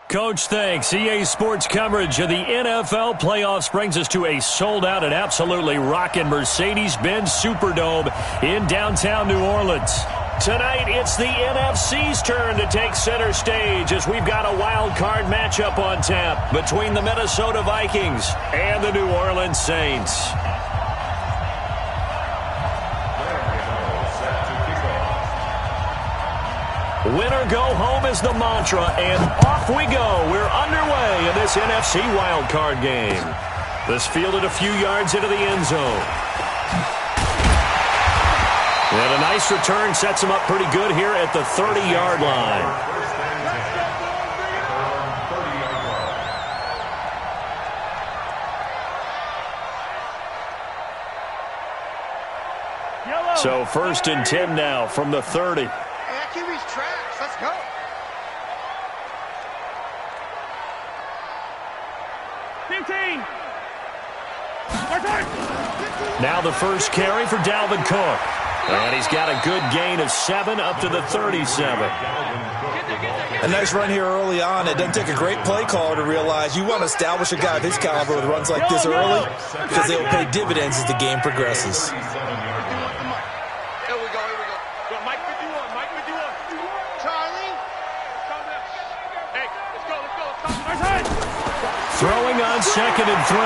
Coach, thanks. EA Sports coverage of the NFL playoffs brings us to a sold-out and absolutely rocking Mercedes-Benz Superdome in downtown New Orleans. Tonight, it's the NFC's turn to take center stage as we've got a wild card matchup on tap between the Minnesota Vikings and the New Orleans Saints. Winner go home is the mantra, and off we go. We're underway in this NFC wildcard game. This fielded a few yards into the end zone. And a nice return sets him up pretty good here at the 30-yard line. So 1st and 10 now from the 30. Let's go. Now the first carry for Dalvin Cook. And he's got a good gain of 7 up to the 37. A nice run here early on. It doesn't take a great play caller to realize you want to establish a guy of his caliber with runs like this early because they will pay dividends as the game progresses. Throwing on 2nd and 3.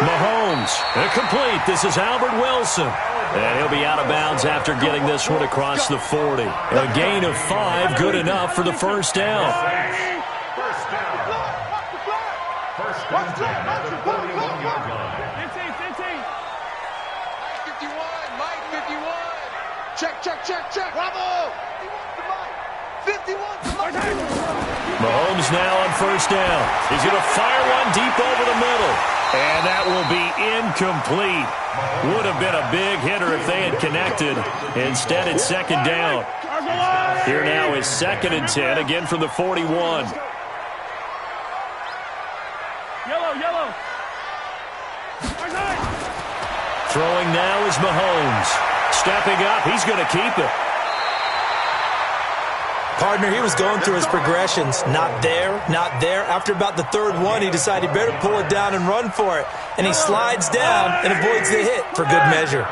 Mahomes. Incomplete. This is Albert Wilson. And he'll be out of bounds after getting this one across the 40. A gain of 5, good enough for the first down. Check. Bravo. 51. Mahomes now on first down. He's going to fire one deep over the middle. And that will be incomplete. Would have been a big hitter if they had connected. Instead, it's 2nd down. Here now is 2nd and 10, again from the 41. Yellow. Throwing now is Mahomes. Stepping up, he's going to keep it. Partner, he was going through his progressions. Not there. After about the 3rd one, he decided he better pull it down and run for it. And he slides down and avoids the hit for good measure.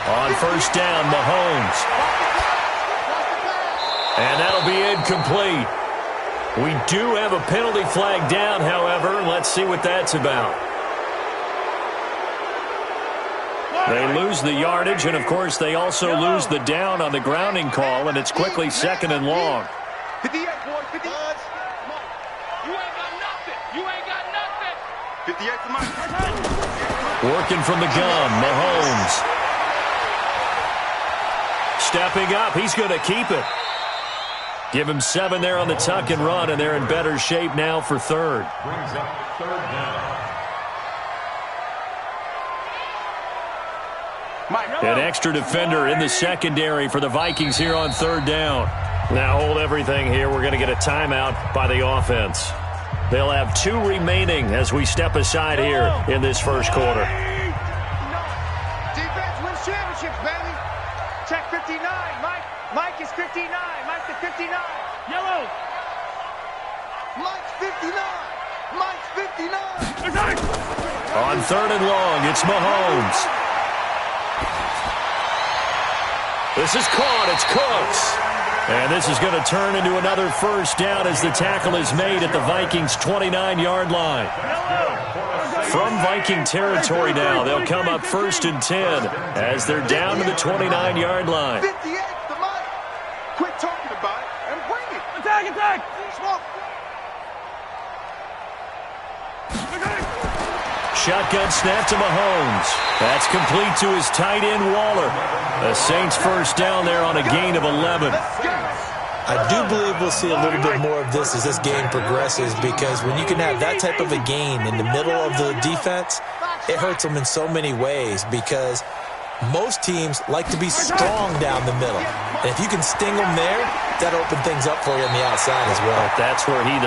On first down, Mahomes. And that'll be incomplete. We do have a penalty flag down, however. Let's see what that's about. They lose the yardage, and, of course, they also lose the down on the grounding call, and it's quickly 2nd and long. 58, boy, 58. You ain't got nothing. 58 to Mike. Working from the gun, Mahomes. Stepping up, he's going to keep it. Give him 7 there on the tuck and run, and they're in better shape now for 3rd. Brings up 3rd down. An extra defender in the secondary for the Vikings here on 3rd down. Now hold everything here. We're going to get a timeout by the offense. They'll have 2 remaining as we step aside here in this first quarter. Defense wins championships, baby. Check 59. Mike is 59. Mike the 59. Yellow. Mike's 59. Mike's 59. On 3rd and long, it's Mahomes. This is caught. It's Cooks. And this is going to turn into another first down as the tackle is made at the Vikings' 29-yard line. From Viking territory now, they'll come up 1st and 10 as they're down to the 29-yard line. 58 to Mike. Quit talking about it and bring it. Attack. Smoke. Shotgun snap to Mahomes. That's complete to his tight end, Waller. The Saints first down there on a gain of 11. I do believe we'll see a little bit more of this as this game progresses because when you can have that type of a gain in the middle of the defense, it hurts them in so many ways because most teams like to be strong down the middle. And if you can sting them there, that'll open things up for you on the outside as well. That's where he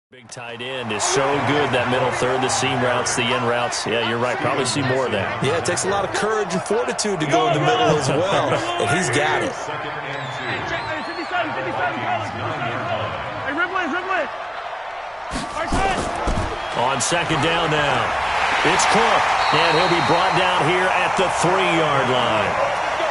Big tight end is so good, that middle third, the seam routes, the in routes. Yeah, you're right. Probably see more of that. Yeah, it takes a lot of courage and fortitude to go in the middle as well, and he's got it. Hey, 57, Hey, Ridley. On second down now, it's Cook, and he'll be brought down here at the 3-yard line.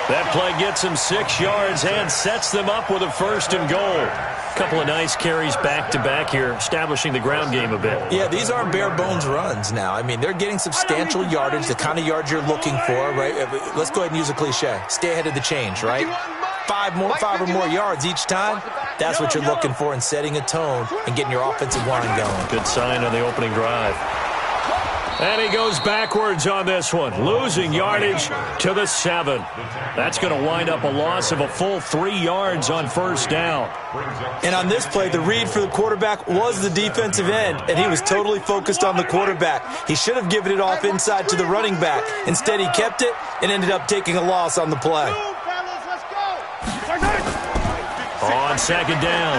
That play gets him 6 yards and sets them up with a 1st and goal. Couple of nice carries back-to-back here, establishing the ground game a bit. Yeah, these aren't bare-bones runs now. I mean, they're getting substantial yardage, the kind of yards you're looking for, right? Let's go ahead and use a cliche. Stay ahead of the change, right? 5 or more yards each time. That's what you're looking for in setting a tone and getting your offensive line going. Good sign on the opening drive. And he goes backwards on this one, losing yardage to the 7. That's going to wind up a loss of a full 3 yards on 1st down. And on this play, the read for the quarterback was the defensive end, and he was totally focused on the quarterback. He should have given it off inside to the running back. Instead, he kept it and ended up taking a loss on the play. On second down,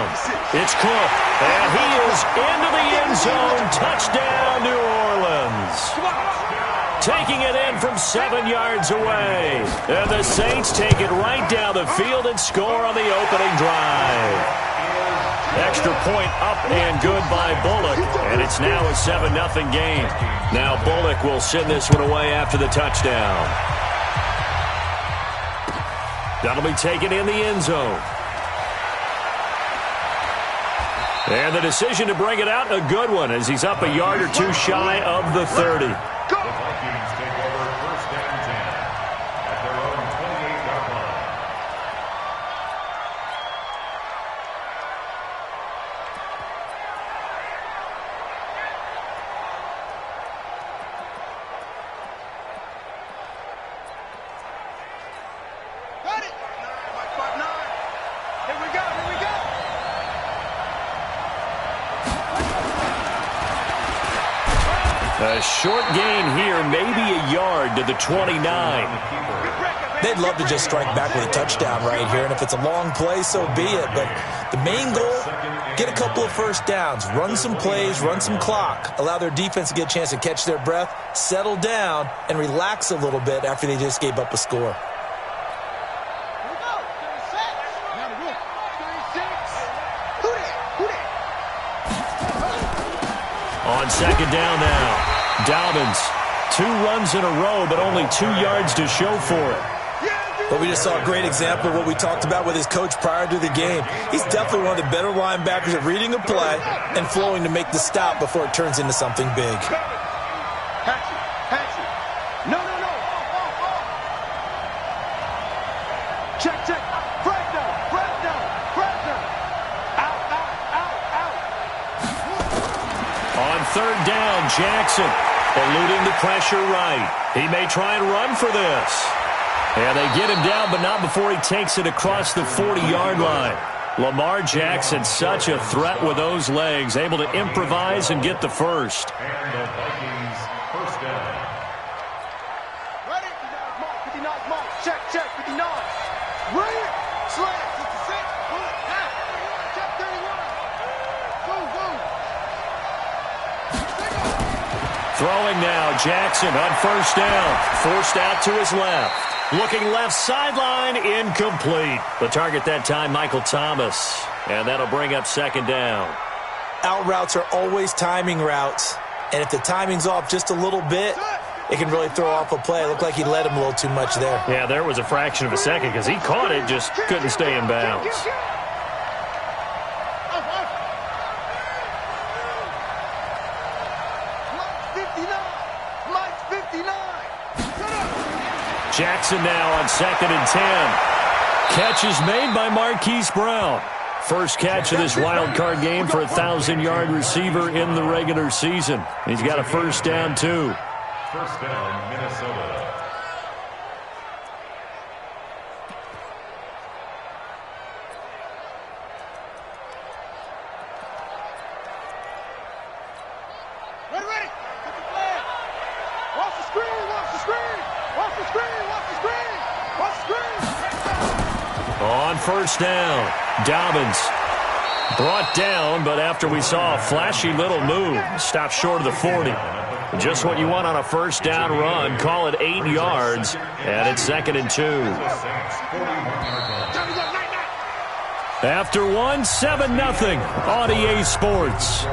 it's Cook, and he is into the end zone. Touchdown, New Orleans. Taking it in from 7 yards away. And the Saints take it right down the field and score on the opening drive. Extra point up and good by Bullock, and it's now a 7-0 game. Now Bullock will send this one away after the touchdown. That'll be taken in the end zone. And the decision to bring it out, a good one, as he's up a yard or two shy of the 30. The Vikings take over 1st and 10 at their own 28-yard line. Got it. 9, 5, 9. Here we go. A short gain here, maybe a yard to the 29. They'd love to just strike back with a touchdown right here, and if it's a long play, so be it. But the main goal, get a couple of 1st downs, run some plays, run some clock, allow their defense to get a chance to catch their breath, settle down, and relax a little bit after they just gave up a score. On second down now, Dobbins, 2 runs in a row, but only 2 yards to show for it. But we just saw a great example of what we talked about with his coach prior to the game. He's definitely one of the better linebackers at reading a play and flowing to make the stop before it turns into something big. No. Check. Breakdown. Out. On 3rd down, Jackson eluding the pressure right. He may try and run for this. And they get him down, but not before he takes it across the 40-yard line. Lamar Jackson, such a threat with those legs, able to improvise and get the first. And the Vikings 1st down. Ready? 59 mark. Check. 59. Ready? Slant. 66. Bullet. Now. Check 31. Go. Throwing now, Jackson on 1st down. Forced out to his left. Looking left sideline, incomplete. The target that time, Michael Thomas. And that'll bring up 2nd down. Out routes are always timing routes. And if the timing's off just a little bit, it can really throw off a play. It looked like he let him a little too much there. Yeah, there was a fraction of a second because he caught it, just couldn't stay in bounds. Jackson now on 2nd and 10. Catch is made by Marquise Brown. First catch of this wild card game for a 1,000-yard receiver in the regular season. He's got a 1st down, too. 1st down, Minnesota. Ready. Watch the screen. On 1st down, Dobbins Brought down, but after we saw a flashy little move, stopped short of the 40. Just what you want on a first down run. Call it 8 yards, and it's 2nd and 2. After 1, 7-0 on EA Sports.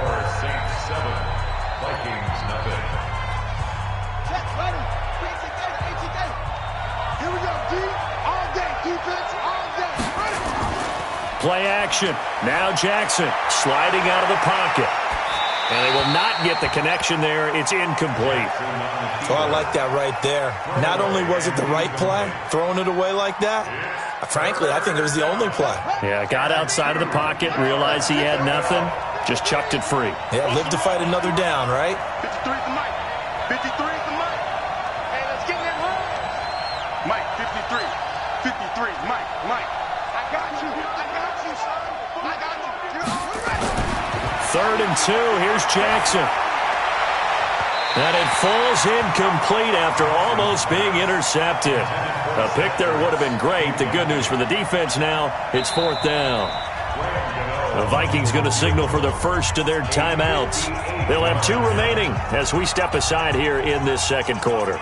Play action. Now Jackson sliding out of the pocket. And they will not get the connection there. It's incomplete. Oh, I like that right there. Not only was it the right play, throwing it away like that, frankly, I think it was the only play. Yeah, got outside of the pocket, realized he had nothing, just chucked it free. Yeah, live to fight another down, right? 53 is the mic. 53 is the mic. Hey, let's get in that room. Mike, 53. 53, Mike. I got you, son. I got you. 3rd and 2. Here's Jackson. And it falls incomplete after almost being intercepted. A pick there would have been great. The good news for the defense now, it's 4th down. The Vikings going to signal for the first of their timeouts. They'll have 2 remaining as we step aside here in this second quarter.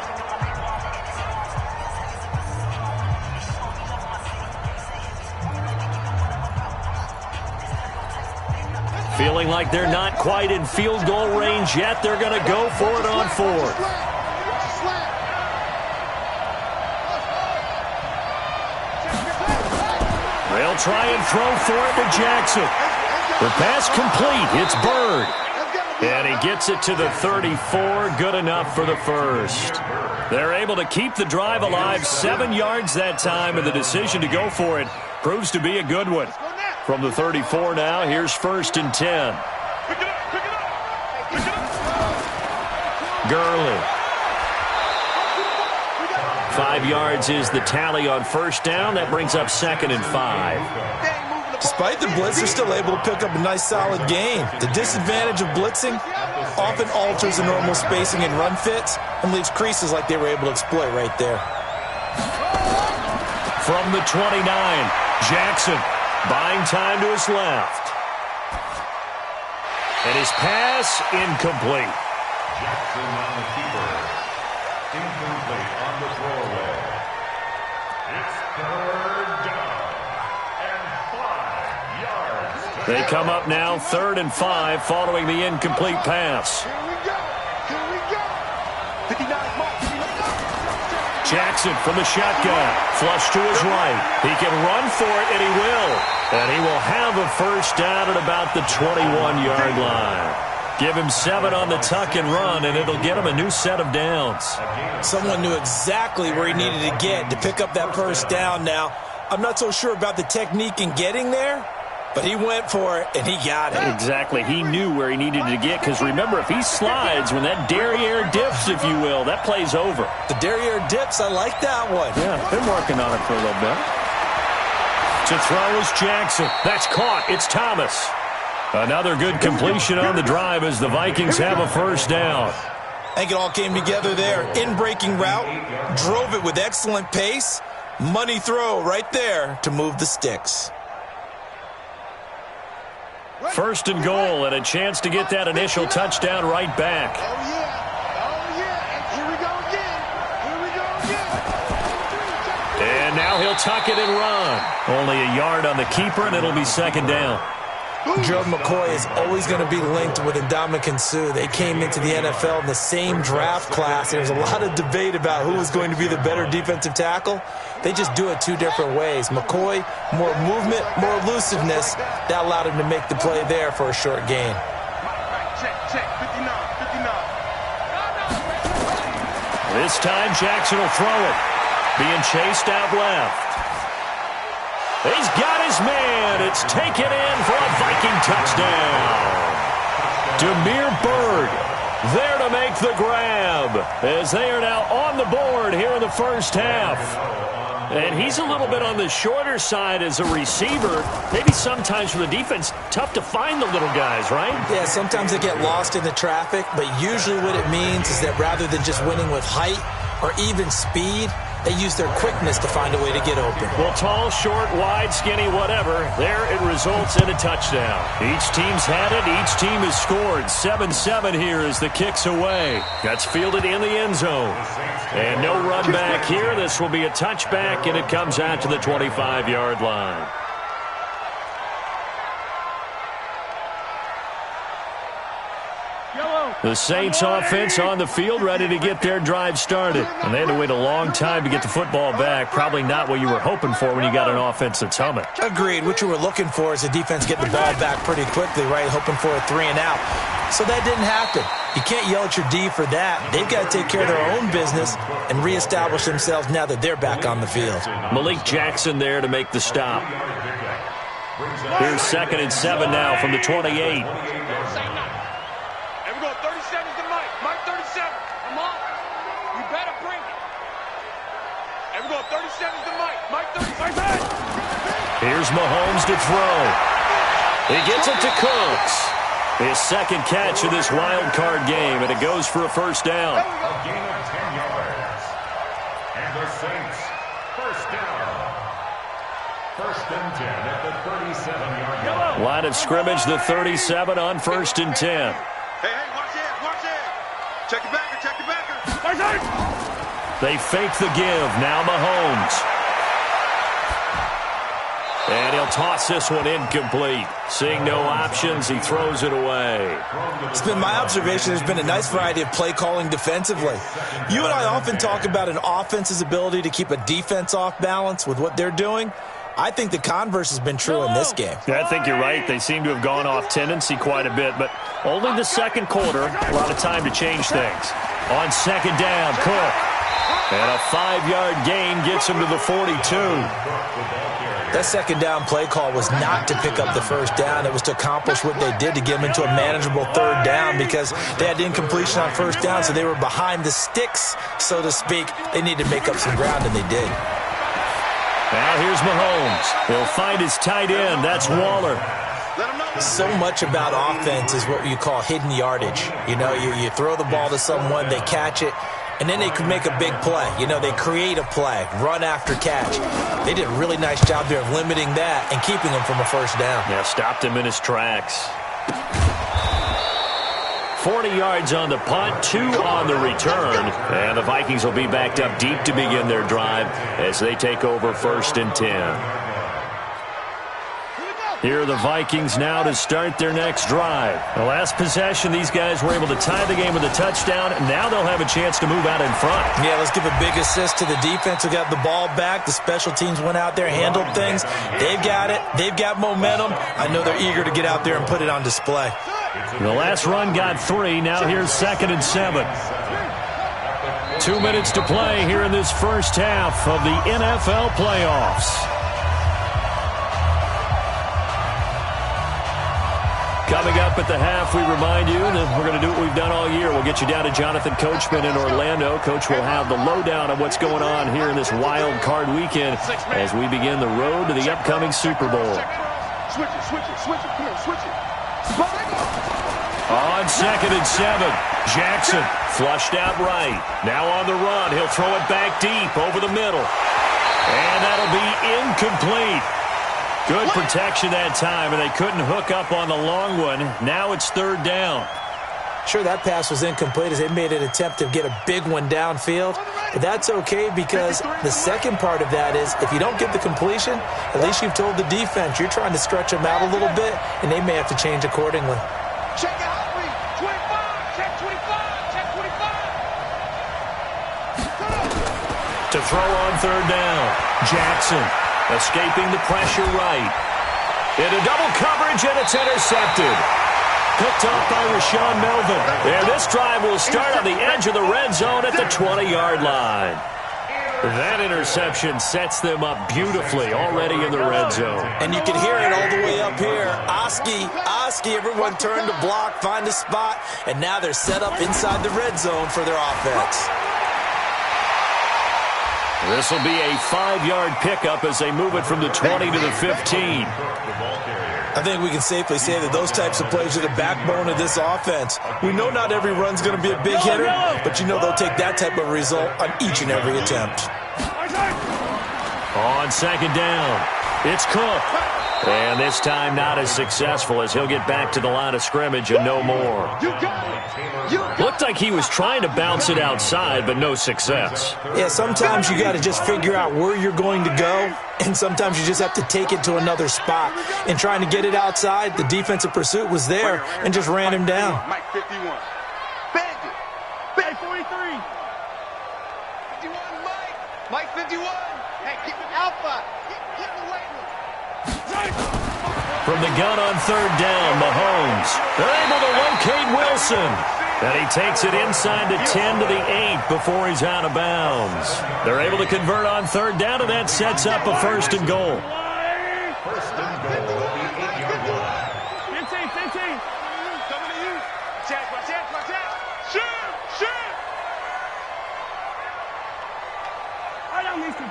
Feeling like they're not quite in field goal range yet. They're going to go for it on 4th. They'll try and throw for it to Jackson. The pass complete. It's Bird. And he gets it to the 34. Good enough for the first. They're able to keep the drive alive. 7 yards that time, and the decision to go for it proves to be a good one. From the 34 now, here's 1st and 10. Gurley. 5 yards is the tally on first down. That brings up 2nd and 5. Despite the blitz, they're still able to pick up a nice solid gain. The disadvantage of blitzing often alters the normal spacing and run fits and leaves creases like they were able to exploit right there. From the 29, Jackson buying time to his left. And his pass incomplete. Jackson on the keeper. Incomplete on the throwaway. It's 3rd down and 5 yards. They come up now 3rd and 5 following the incomplete pass. Here we go. 59 Jackson from the shotgun. Flush to his right. He can run for it, and he will. And he will have a first down at about the 21-yard line. Give him 7 on the tuck and run, and it'll get him a new set of downs. Someone knew exactly where he needed to get to pick up that first down now. I'm not so sure about the technique in getting there, but he went for it, and he got it. Exactly. He knew where he needed to get, because remember, if he slides, when that derriere dips, if you will, that play's over. The derriere dips, I like that one. Yeah, been working on it for a little bit. To throw is Jackson. That's caught. It's Thomas. Another good completion on the drive as the Vikings have a first down. I think it all came together there. In-breaking route, drove it with excellent pace. Money throw right there to move the sticks. 1st and goal, and a chance to get that initial touchdown right back. Oh, yeah. And here we go again. And now he'll tuck it and run. Only a yard on the keeper, and it'll be 2nd down. Gerald McCoy is always going to be linked with Ndamukong Suh. They came into the NFL in the same draft class. There's a lot of debate about who was going to be the better defensive tackle. They just do it 2 different ways. McCoy, more movement, more elusiveness. That allowed him to make the play there for a short gain. Check. 59. This time Jackson will throw it. Being chased out left. He's got his man. It's taken in for a Viking touchdown. Demir Bird there to make the grab as they are now on the board here in the first half. And he's a little bit on the shorter side as a receiver. Maybe sometimes for the defense, tough to find the little guys, right? Yeah, sometimes they get lost in the traffic, but usually what it means is that rather than just winning with height or even speed, They use their quickness to find a way to get open. Well, tall, short, wide, skinny, whatever, there it results in a touchdown. Each team's had it. Each team has scored. 7-7 here as the kick's away. That's fielded in the end zone. And no run back here. This will be a touchback, and it comes out to the 25-yard line. The Saints offense on the field, ready to get their drive started. And they had to wait a long time to get the football back. Probably not what you were hoping for when you got an offense that's humming. Agreed. What you were looking for is the defense get the ball back pretty quickly, right? Hoping for a 3 and out. So that didn't happen. You can't yell at your D for that. They've got to take care of their own business and reestablish themselves now that they're back on the field. Malik Jackson there to make the stop. Here's 2nd and 7 now from the 28. Here's Mahomes to throw. He gets it to Cooks. His second catch of this wild card game, and it goes for a first down. A gain of 10 yards. And the Saints, first down. 1st and 10 at the 37-yard line. Line of scrimmage, the 37 on 1st and 10. Hey, watch it. Check your backer. They fake the give. Now Mahomes. And he'll toss this one incomplete. Seeing no options, he throws it away. It's been my observation there's been a nice variety of play calling defensively. You and I often talk about an offense's ability to keep a defense off balance with what they're doing. I think the converse has been true in this game. Yeah, I think you're right. They seem to have gone off tendency quite a bit, but only the second quarter, a lot of time to change things. On 2nd down, Cook. And a 5-yard gain gets him to the 42. That 2nd down play call was not to pick up the first down. It was to accomplish what they did to get them into a manageable 3rd down because they had incompletion on 1st down, so they were behind the sticks, so to speak. They needed to make up some ground, and they did. Now here's Mahomes. He'll find his tight end. That's Waller. So much about offense is what you call hidden yardage. You know, you throw the ball to someone, they catch it, and then they can make a big play. You know, they create a play, run after catch. They did a really nice job there of limiting that and keeping him from a first down. Yeah, stopped him in his tracks. 40 yards on the punt, 2 on the return. And the Vikings will be backed up deep to begin their drive as they take over 1st and 10. Here are the Vikings now to start their next drive. The last possession, these guys were able to tie the game with a touchdown, and now they'll have a chance to move out in front. Yeah, let's give a big assist to the defense who got the ball back. The special teams went out there, handled things. They've got it. They've got momentum. I know they're eager to get out there and put it on display. The last run got 3. Now here's 2nd and 7. 2 minutes to play here in this first half of the NFL playoffs. Coming up at the half, we remind you that we're going to do what we've done all year. We'll get you down to Jonathan Coachman in Orlando. Coach will have the lowdown on what's going on here in this wild card weekend as we begin the road to the upcoming Super Bowl. Switch it. Come on, switch it. On 2nd and 7, Jackson flushed out right. Now on the run, he'll throw it back deep over the middle. And that'll be incomplete. Good protection that time, and they couldn't hook up on the long one. Now it's 3rd down. Sure, that pass was incomplete as they made an attempt to get a big one downfield. But that's okay because the second part of that is if you don't get the completion, at least you've told the defense you're trying to stretch them out a little bit, and they may have to change accordingly. Check out 25. Check 25. Check 25. To throw on 3rd down, Jackson escaping the pressure right. Into double coverage, and it's intercepted. Picked off by Rashawn Melvin. And this drive will start on the edge of the red zone at the 20-yard line. That interception sets them up beautifully already in the red zone. And you can hear it all the way up here. Oski, everyone turned to block, find a spot, and now they're set up inside the red zone for their offense. This will be a 5-yard pickup as they move it from the 20 to the 15. I think we can safely say that those types of plays are the backbone of this offense. We know not every run's going to be a big hitter, but you know they'll take that type of result on each and every attempt. On second down, it's Cook. And this time not as successful as he'll get back to the line of scrimmage and no more. Looked like he was trying to bounce it outside, but no success. Yeah, sometimes you got to just figure out where you're going to go, and sometimes you just have to take it to another spot. And trying to get it outside, the defensive pursuit was there and just ran him down. Mike 51. Bandit. Mike 43. 51, Mike. Mike 51. Hey, keep it alpha. Keep the weight room. From the gun on third down, Mahomes. They're able to locate Wilson. And he takes it inside the 10 to the 8 before he's out of bounds. They're able to convert on third down, and that sets up a first and goal. First and goal will be 8-yard line. 15. Coming to you. Watch out. Shoot. Fight on these two.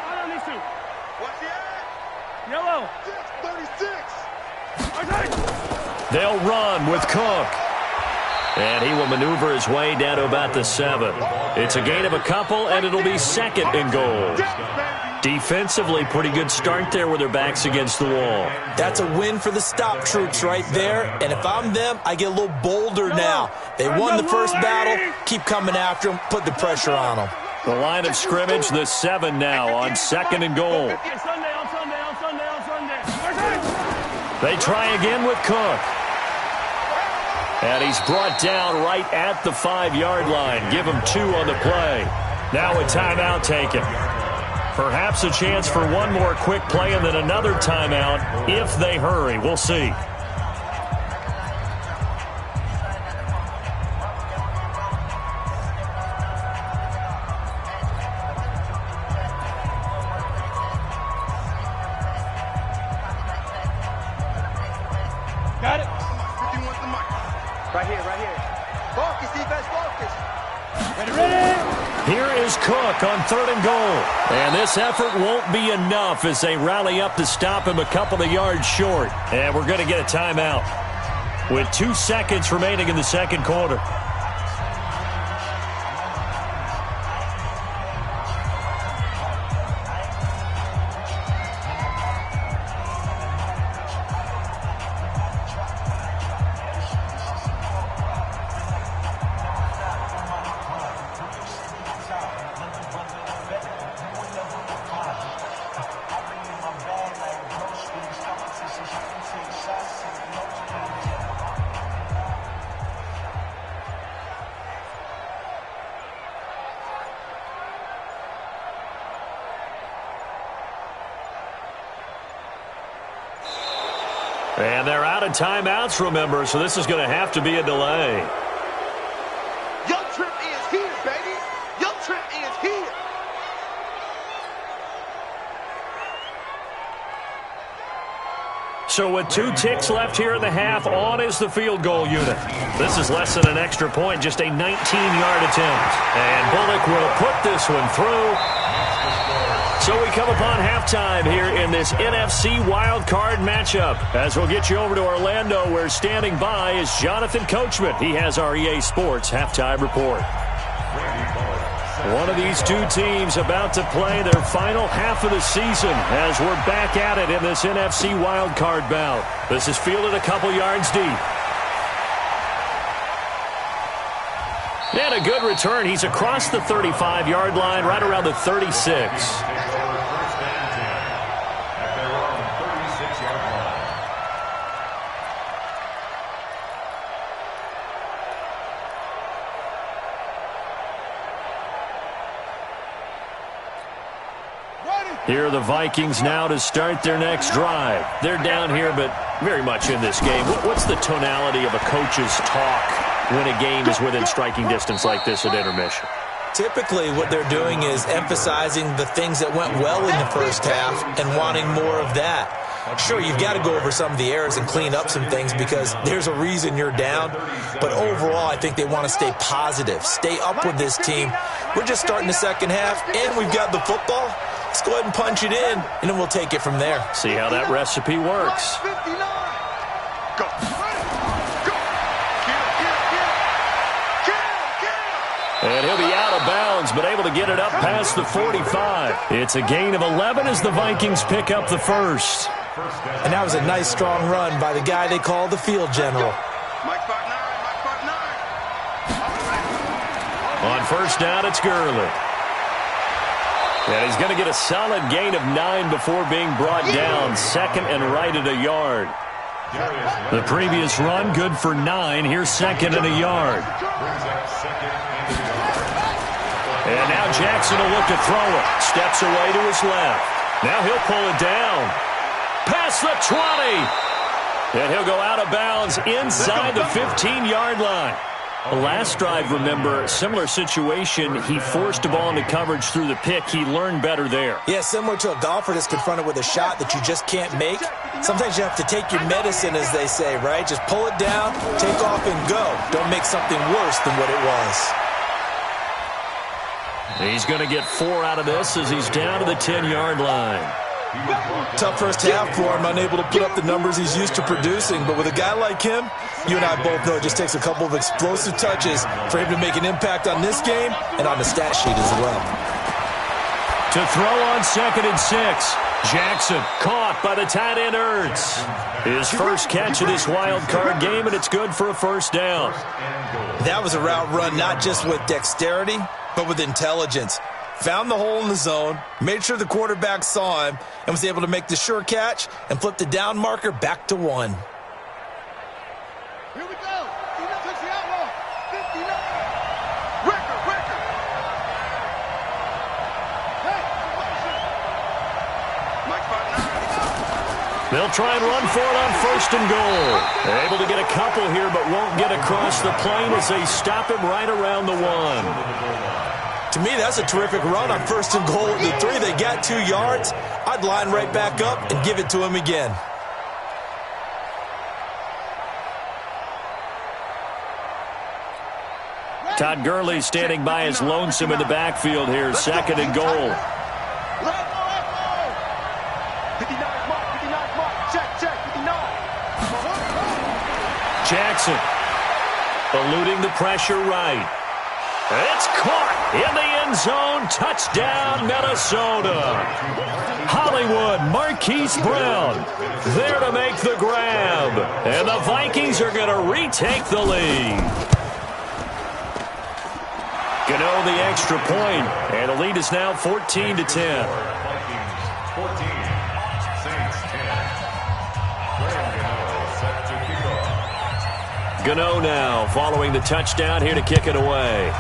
Watch the eye. Yellow. 36. They'll run with Cook. And he will maneuver his way down to about the 7. It's a gain of a couple, and it'll be second and goal. Defensively, pretty good start there with their backs against the wall. That's a win for the stop troops right there. And if I'm them, I get a little bolder now. They won the first battle. Keep coming after them. Put the pressure on them. The line of scrimmage, the 7 now on second and goal. On Sunday. They try again with Cook. And he's brought down right at the 5-yard line. Give him 2 on the play. Now a timeout taken. Perhaps a chance for one more quick play and then another timeout if they hurry. We'll see. Got it. 51 to Mike. Right here. Focus, defense, focus. Ready. Here is Cook on third and goal. And this effort won't be enough as they rally up to stop him a couple of yards short. And we're going to get a timeout with 2 seconds remaining in the second quarter. And they're out of timeouts, remember, so this is going to have to be a delay. Your trip is here, baby. Your trip is here. So with 2 ticks left here in the half, on is the field goal unit. This is less than an extra point, just a 19-yard attempt. And Bullock will put this one through. So we come upon halftime here in this NFC Wildcard matchup. As we'll get you over to Orlando, where standing by is Jonathan Coachman. He has our EA Sports halftime report. One of these 2 teams about to play their final half of the season as we're back at it in this NFC Wildcard bout. This is fielded a couple yards deep. And a good return. He's across the 35-yard line, right around the 36. Here are the Vikings now to start their next drive. They're down here, but very much in this game. What's the tonality of a coach's talk when a game is within striking distance like this at intermission? Typically, what they're doing is emphasizing the things that went well in the first half and wanting more of that. Sure, you've got to go over some of the errors and clean up some things because there's a reason you're down. But overall, I think they want to stay positive, stay up with this team. We're just starting the second half, and we've got the football. Let's go ahead and punch it in, and then we'll take it from there. See how that recipe works. 59. Go. And he'll be out of bounds, but able to get it up past the 45. It's a gain of 11 as the Vikings pick up the first. And that was a nice, strong run by the guy they call the field general. On first down, it's Gurley. And he's going to get a solid gain of 9 before being brought down. Second and right at a yard. The previous run, good for 9. Here's second and a yard. And now Jackson will look to throw it. Steps away to his left. Now he'll pull it down. Past the 20. And he'll go out of bounds inside the 15-yard line. The last drive, remember, similar situation. He forced the ball into coverage through the pick. He learned better there. Yeah, similar to a golfer that's confronted with a shot that you just can't make. Sometimes you have to take your medicine, as they say, right? Just pull it down, take off, and go. Don't make something worse than what it was. He's going to get 4 out of this as he's down to the 10-yard line. Tough first half for him, unable to put up the numbers he's used to producing. But with a guy like him, you and I both know it just takes a couple of explosive touches for him to make an impact on this game and on the stat sheet as well. To throw on second and 6. Jackson caught by the tight end Ertz. His first catch of this wild card game, and it's good for a first down. That was a route run not just with dexterity, but with intelligence. Found the hole in the zone, made sure the quarterback saw him, and was able to make the sure catch and flip the down marker back to 1. Here we go. He touch the outlaw. 59. Record. Hey, Mike 59. They'll try and run for it on first and goal. They're able to get a couple here, but won't get across the plane as they stop him right around the 1. To me, that's a terrific run on first and goal at the 3. They got 2 yards. I'd line right back up and give it to him again. Todd Gurley standing by as lonesome in the backfield here. Second and goal. 59 mark. Check. 59. Jackson eluding the pressure right. It's caught in the end zone. Touchdown, Minnesota. Hollywood, Marquise Brown there to make the grab. And the Vikings are going to retake the lead. Gano the extra point, and the lead is now 14-10. Vikings 14, Saints 10. Gano now following the touchdown here to kick it away.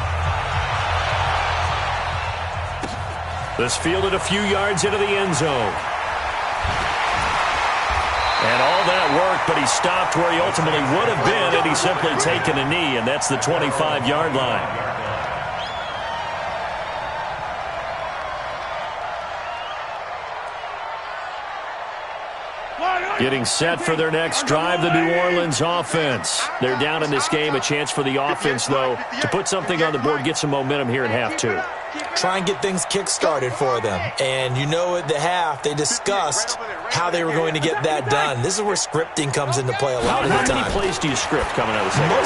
This fielded a few yards into the end zone. And all that work, but he stopped where he ultimately would have been had he simply taken a knee, and that's the 25-yard line. Getting set for their next drive, the New Orleans offense. They're down in this game. A chance for the offense, though, to put something on the board, get some momentum here in half 2. Try and get things kick-started for them. And you know at the half, they discussed how they were going to get that done. This is where scripting comes into play a lot of the time. How many plays do you script coming out of the second?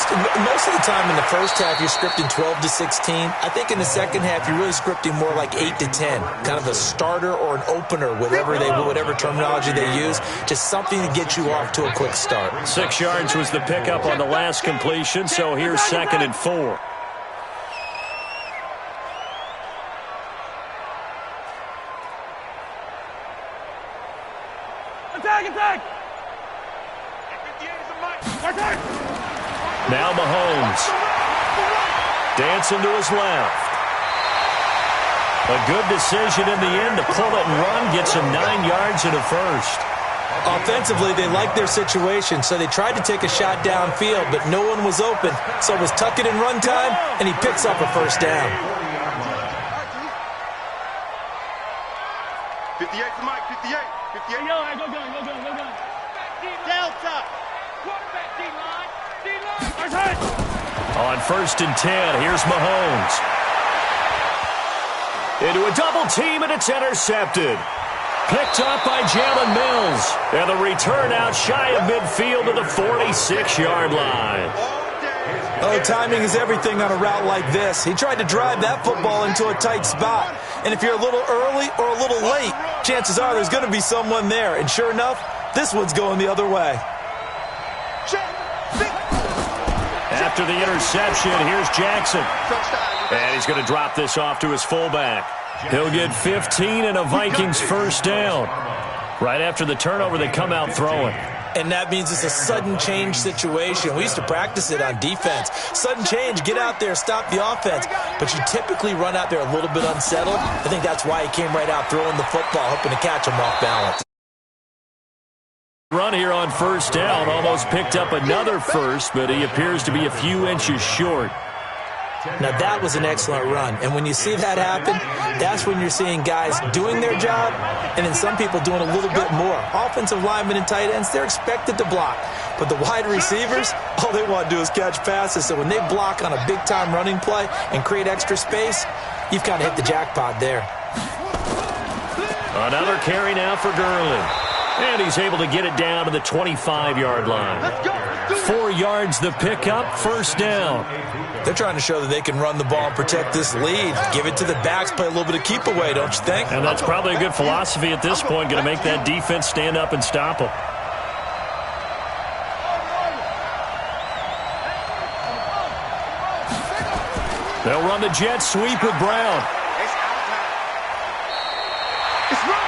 Most of the time in the first half, you're scripting 12 to 16. I think in the second half, you're really scripting more like 8 to 10. Kind of a starter or an opener, whatever terminology they use. Just something to get you off to a quick start. 6 yards was the pickup on the last completion, so here's second and 4. Attack! Now Mahomes. Dancing to his left. A good decision in the end to pull it and run. Gets him 9 yards in a first. Offensively, they liked their situation, so they tried to take a shot downfield, but no one was open. So it was tuck it and run time, and he picks up a first down. 58 for Mike, 58. 58. Go gun. Delta. On first and 10, here's Mahomes. Into a double team, and it's intercepted. Picked up by Jalen Mills. And the return out shy of midfield to the 46-yard line. Oh, timing is everything on a route like this. He tried to drive that football into a tight spot. And if you're a little early or a little late, chances are there's going to be someone there. And sure enough, this one's going the other way. After the interception, here's Jackson. And he's going to drop this off to his fullback. He'll get 15 and a Vikings first down. Right after the turnover, they come out throwing. And that means it's a sudden change situation. We used to practice it on defense. Sudden change, get out there, stop the offense. But you typically run out there a little bit unsettled. I think that's why he came right out throwing the football, hoping to catch him off balance. Run here on first down, almost picked up another first, but he appears to be a few inches short. Now, that was an excellent run. And when you see that happen, that's when you're seeing guys doing their job and then some people doing a little bit more. Offensive linemen and tight ends, they're expected to block. But the wide receivers, all they want to do is catch passes. So when they block on a big-time running play and create extra space, you've kind of hit the jackpot there. Another carry now for Gurley. And he's able to get it down to the 25-yard line. 4 yards the pickup, first down. They're trying to show that they can run the ball and protect this lead. Give it to the backs, play a little bit of keep away, don't you think? And that's probably a good philosophy at this point, going to make that defense stand up and stop them. They'll run the jet sweep with Brown.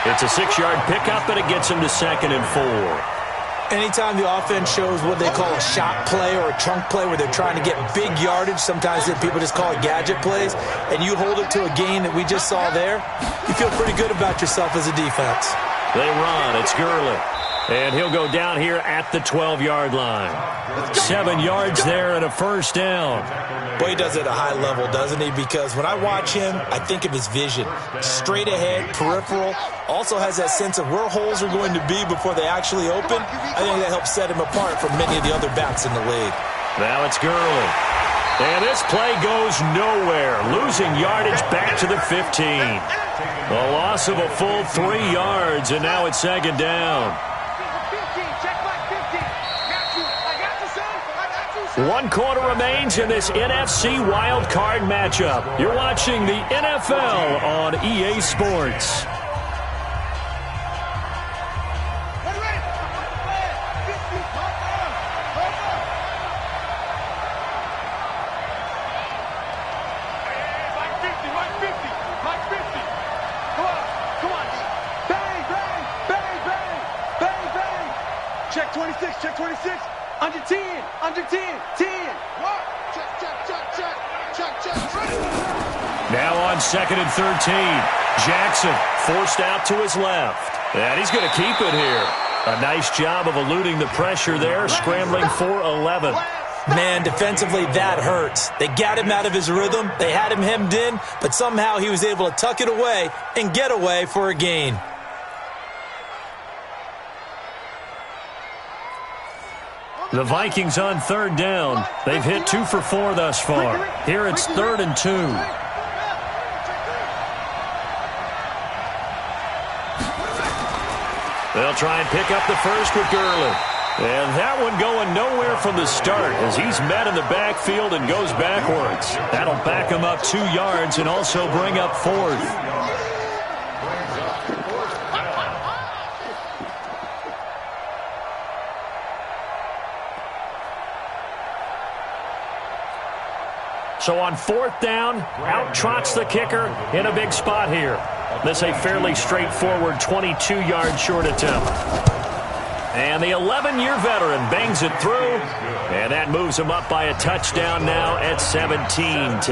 It's a 6-yard pickup, and it gets him to 2nd and 4. Anytime the offense shows what they call a shot play or a chunk play where they're trying to get big yardage, sometimes people just call it gadget plays, and you hold it to a gain that we just saw there, you feel pretty good about yourself as a defense. They run. It's Gurley. And he'll go down here at the 12-yard line. 7 yards there and a first down. Boy, he does it at a high level, doesn't he? Because when I watch him, I think of his vision. Straight ahead, peripheral. Also has that sense of where holes are going to be before they actually open. I think that helps set him apart from many of the other backs in the league. Now it's Gurley. And this play goes nowhere. Losing yardage back to the 15. A loss of a full 3 yards, and now it's 2nd down. 1 quarter remains in this NFC Wildcard matchup. You're watching the NFL on EA Sports. Check 26, check 26. Under 10, under 10, 10. What? Check, check, check, check, check, check. Now on 2nd and 13. Jackson forced out to his left. And he's going to keep it here. A nice job of eluding the pressure there, scrambling for 11. Man, defensively, that hurts. They got him out of his rhythm. They had him hemmed in, but somehow he was able to tuck it away and get away for a gain. The Vikings on 3rd down. They've hit 2 for 4 thus far. Here it's 3rd and 2. They'll try and pick up the first with Gurley. And that one going nowhere from the start as he's met in the backfield and goes backwards. That'll back him up 2 yards and also bring up 4th. So on 4th down, out trots the kicker in a big spot here. This a fairly straightforward 22-yard short attempt. And the 11-year veteran bangs it through, and that moves him up by a touchdown now at 17-10.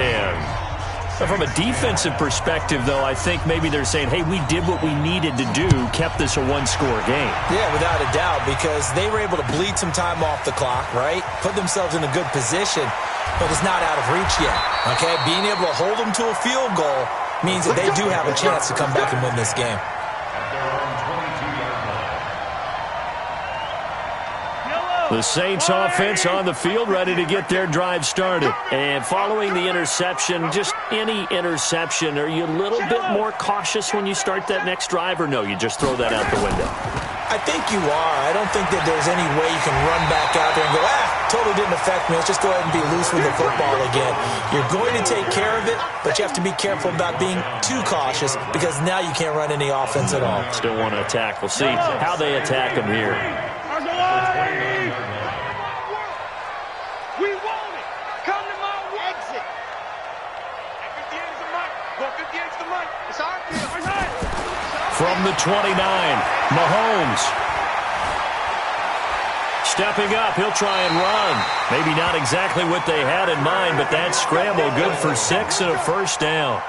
From a defensive perspective, though, I think maybe they're saying, hey, we did what we needed to do, kept this a 1-score game. Yeah, without a doubt, because they were able to bleed some time off the clock, right? Put themselves in a good position, but it's not out of reach yet, okay? Being able to hold them to a field goal means that they do have a chance to come back and win this game. The Saints offense on the field, ready to get their drive started. And following the interception, just any interception, are you a little bit more cautious when you start that next drive, or no, you just throw that out the window? I think you are. I don't think that there's any way you can run back out there and go, totally didn't affect me. Let's just go ahead and be loose with the football again. You're going to take care of it, but you have to be careful about being too cautious because now you can't run any offense at all. Still want to attack. We'll see how they attack them here. We want it. Come to my exit. At 58 is the money. Go 58 is the money. It's our field. From the 29, Mahomes. Stepping up, he'll try and run. Maybe not exactly what they had in mind, but that scramble good for 6 and a first down.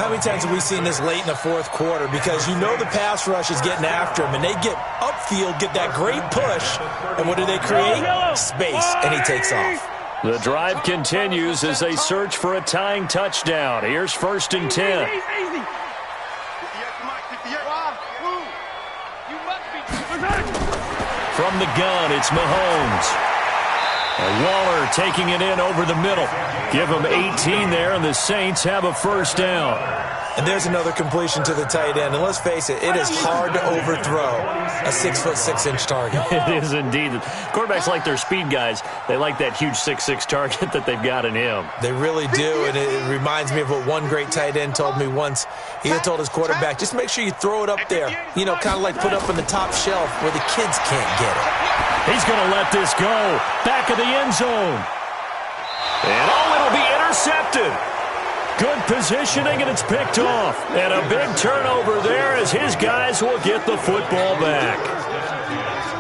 How many times have we seen this late in the fourth quarter? Because you know the pass rush is getting after him, and they get upfield, get that great push, and what do they create? Space, and he takes off. The drive continues as they search for a tying touchdown. Here's 1st and 10. From the gun, it's Mahomes. And Waller taking it in over the middle. Give him 18 there, and the Saints have a first down. And there's another completion to the tight end. And let's face it, it is hard to overthrow a 6'6" target. It is indeed. Quarterbacks like their speed guys. They like that huge 6'6" target that they've got in him. They really do, and it reminds me of what one great tight end told me once. He had told his quarterback, just make sure you throw it up there. You know, kind of like put up on the top shelf where the kids can't get it. He's going to let this go. Back of the end zone. And it'll be intercepted. Good positioning, and it's picked off. And a big turnover there as his guys will get the football back.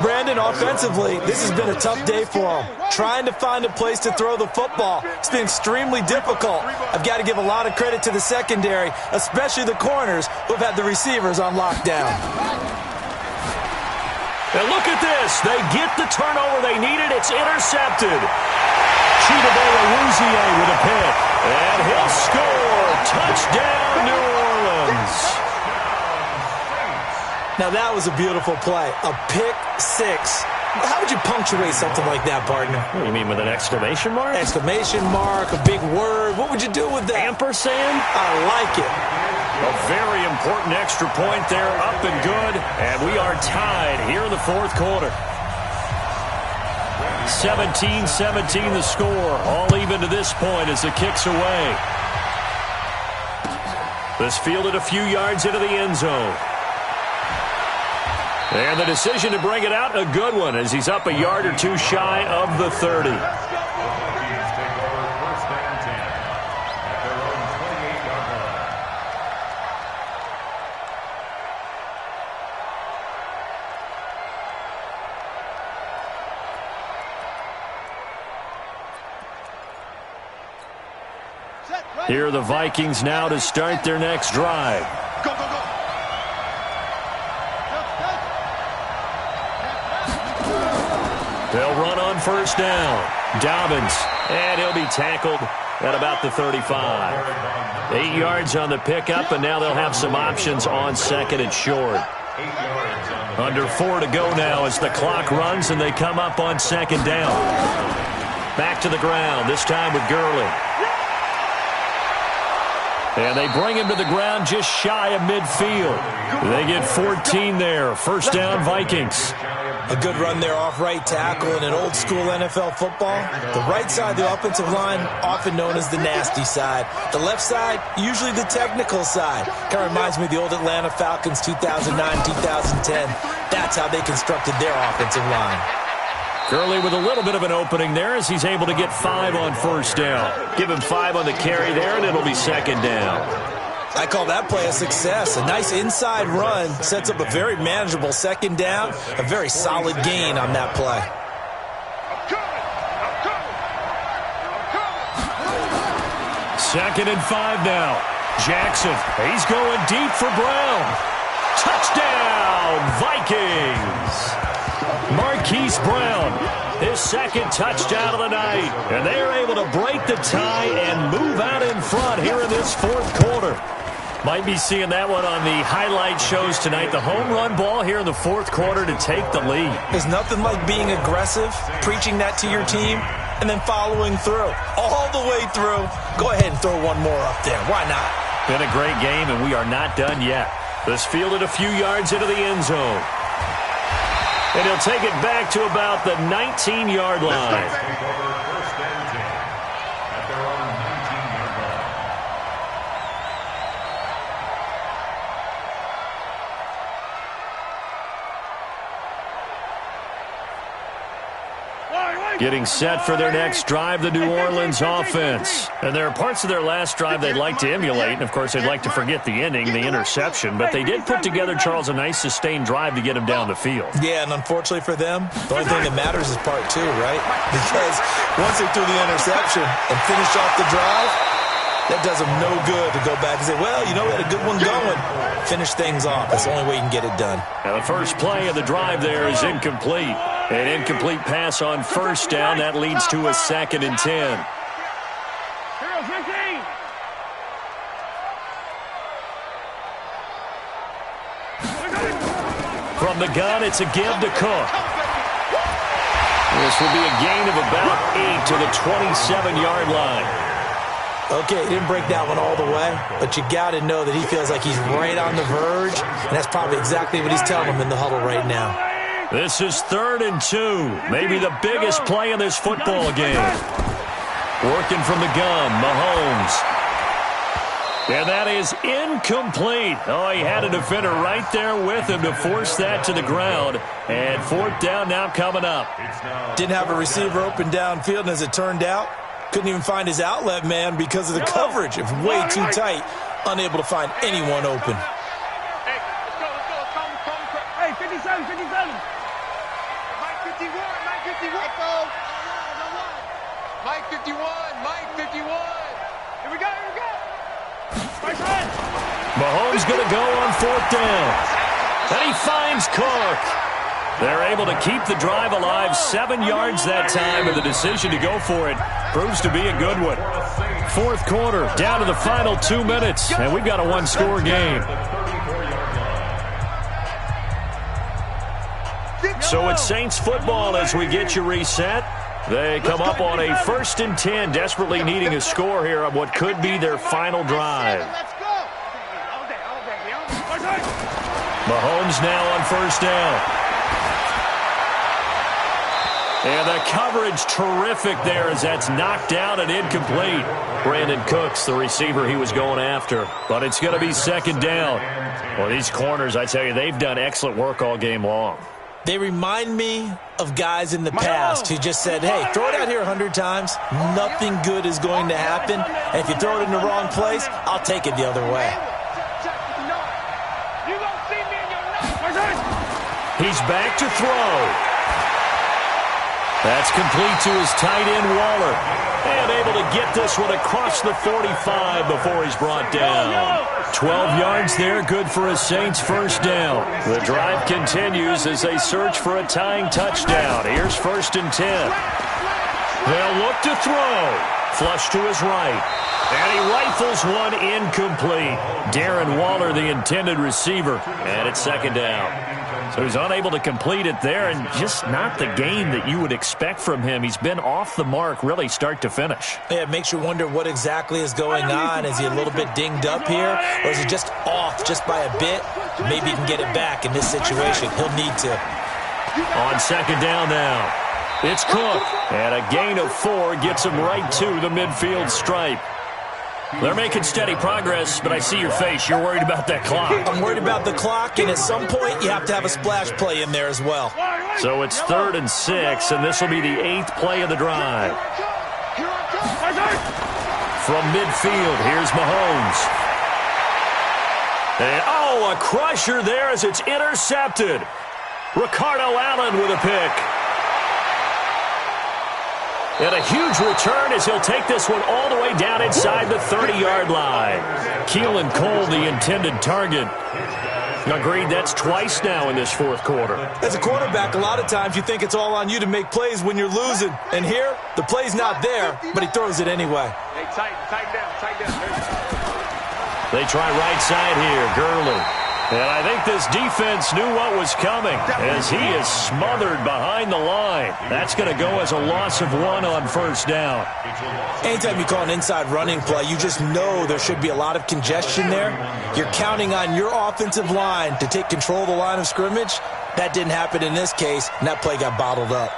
Brandon, offensively, this has been a tough day for him. Trying to find a place to throw the football. It's been extremely difficult. I've got to give a lot of credit to the secondary, especially the corners who've had the receivers on lockdown. And look at this. They get the turnover they needed. It's intercepted. Chidobe-Awuzie with a pick. And he'll score. Touchdown, New Orleans. Now, that was a beautiful play. A pick six. How would you punctuate something like that, partner? What do you mean, with an exclamation mark? Exclamation mark, a big word. What would you do with that? Ampersand? I like it. A very important extra point there, up and good. And we are tied here in the fourth quarter. 17-17 the score. All even to this point as the kick's away. This fielded a few yards into the end zone. And the decision to bring it out, a good one, as he's up a yard or two shy of the 30. Here are the Vikings now to start their next drive. Go, go, go. They'll run on first down. Dobbins, and he'll be tackled at about the 35. 8 yards on the pickup, and now they'll have some options on second and short. Under 4 to go now as the clock runs, and they come up on second down. Back to the ground, this time with Gurley. And they bring him to the ground just shy of midfield. They get 14 there. First down, Vikings. A good run there off right tackle in an old-school NFL football. The right side of the offensive line, often known as the nasty side. The left side, usually the technical side. Kind of reminds me of the old Atlanta Falcons 2009-2010. That's how they constructed their offensive line. Gurley with a little bit of an opening there as he's able to get 5 on first down. Give him 5 on the carry there, and it'll be second down. I call that play a success. A nice inside run sets up a very manageable second down. A very solid gain on that play. Second and 5 now. Jackson, he's going deep for Brown. Touchdown, Vikings. Marquise Brown, his second touchdown of the night. And they are able to break the tie and move out in front here in this fourth quarter. Might be seeing that one on the highlight shows tonight. The home run ball here in the fourth quarter to take the lead. There's nothing like being aggressive, preaching that to your team, and then following through. All the way through. Go ahead and throw one more up there. Why not? Been a great game, and we are not done yet. This fielded a few yards into the end zone. And he'll take it back to about the 19-yard line. First and 10 at their own 19-yard line. Getting set for their next drive, the New Orleans offense. And there are parts of their last drive they'd like to emulate. And, of course, they'd like to forget the ending, the interception. But they did put together, Charles, a nice sustained drive to get him down the field. Yeah, and unfortunately for them, the only thing that matters is part two, right? Because once they threw the interception and finished off the drive, that does them no good to go back and say, well, you know, we had a good one going. Finish things off. That's the only way you can get it done. Now, the first play of the drive there is incomplete. An incomplete pass on first down. That leads to a 2nd and 10. From the gun, it's a give to Cook. This will be a gain of about 8 to the 27-yard line. Okay, he didn't break that one all the way, but you got to know that he feels like he's right on the verge, and that's probably exactly what he's telling him in the huddle right now. This is 3rd and 2, maybe the biggest play in this football game. Working from the gun, Mahomes. And that is incomplete. Oh, he had a defender right there with him to force that to the ground. And 4th down now coming up. Didn't have a receiver open downfield, and as it turned out, couldn't even find his outlet man because of the coverage. It was way too tight, unable to find anyone open. Hey, let's go. Hey, 57, 57. Mike 51, Mike 51, though. Mike 51, Mike 51. Here we go. Mahomes going to go on 4th down. And he finds Cook. They're able to keep the drive alive, 7 yards that time, and the decision to go for it proves to be a good one. 4th quarter, down to the final 2 minutes, and we've got a one-score game. So it's Saints football as we get you reset. They come up on a 1st and 10, desperately needing a score here on what could be their final drive. Mahomes now on 1st down. And the coverage terrific there as that's knocked down and incomplete. Brandon Cooks, the receiver he was going after. But it's going to be 2nd down. Well, these corners, I tell you, they've done excellent work all game long. They remind me of guys in the past who just said, hey, throw it out here 100 times. Nothing good is going to happen. And if you throw it in the wrong place, I'll take it the other way. He's back to throw. That's complete to his tight end, Waller. And able to get this one across the 45 before he's brought down. 12 yards there, good for a Saints 1st down. The drive continues as they search for a tying touchdown. Here's 1st and 10. They'll look to throw. Flush to his right. And he rifles one incomplete. Darren Waller, the intended receiver. And it's 2nd down. So he's unable to complete it there, and just not the game that you would expect from him. He's been off the mark, really, start to finish. Yeah, it makes you wonder what exactly is going on. Is he a little bit dinged up here, or is he just off just by a bit? Maybe he can get it back in this situation. He'll need to. On 2nd down now, it's Cook. And a gain of 4 gets him right to the midfield stripe. They're making steady progress, but I see your face. You're worried about that clock. I'm worried about the clock, and at some point, you have to have a splash play in there as well. So it's 3rd and 6, and this will be the 8th play of the drive. From midfield, here's Mahomes. And, a crusher there as it's intercepted. Ricardo Allen with a pick. And a huge return as he'll take this one all the way down inside the 30-yard line. Keelan Cole, the intended target. Agreed, that's twice now in this 4th quarter. As a quarterback, a lot of times you think it's all on you to make plays when you're losing. And here, the play's not there, but he throws it anyway. Hey, tighten down. They try right side here, Gurley. And I think this defense knew what was coming as he is smothered behind the line. That's going to go as a loss of 1 on 1st down. Anytime you call an inside running play, you just know there should be a lot of congestion there. You're counting on your offensive line to take control of the line of scrimmage. That didn't happen in this case, and that play got bottled up.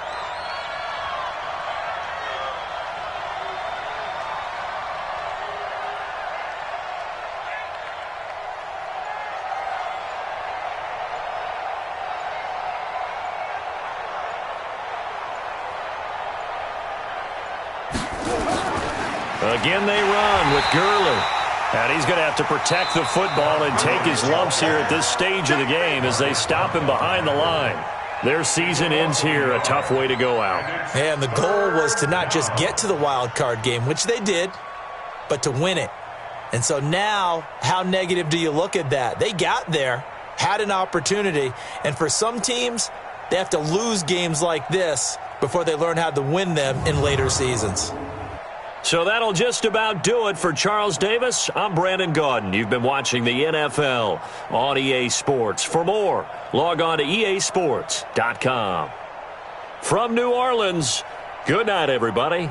Again they run with Gurley. And he's going to have to protect the football and take his lumps here at this stage of the game as they stop him behind the line. Their season ends here, a tough way to go out. And the goal was to not just get to the wild card game, which they did, but to win it. And so now, how negative do you look at that? They got there, had an opportunity, and for some teams, they have to lose games like this before they learn how to win them in later seasons. So that'll just about do it for Charles Davis. I'm Brandon Gaudin. You've been watching the NFL on EA Sports. For more, log on to easports.com. From New Orleans, good night, everybody.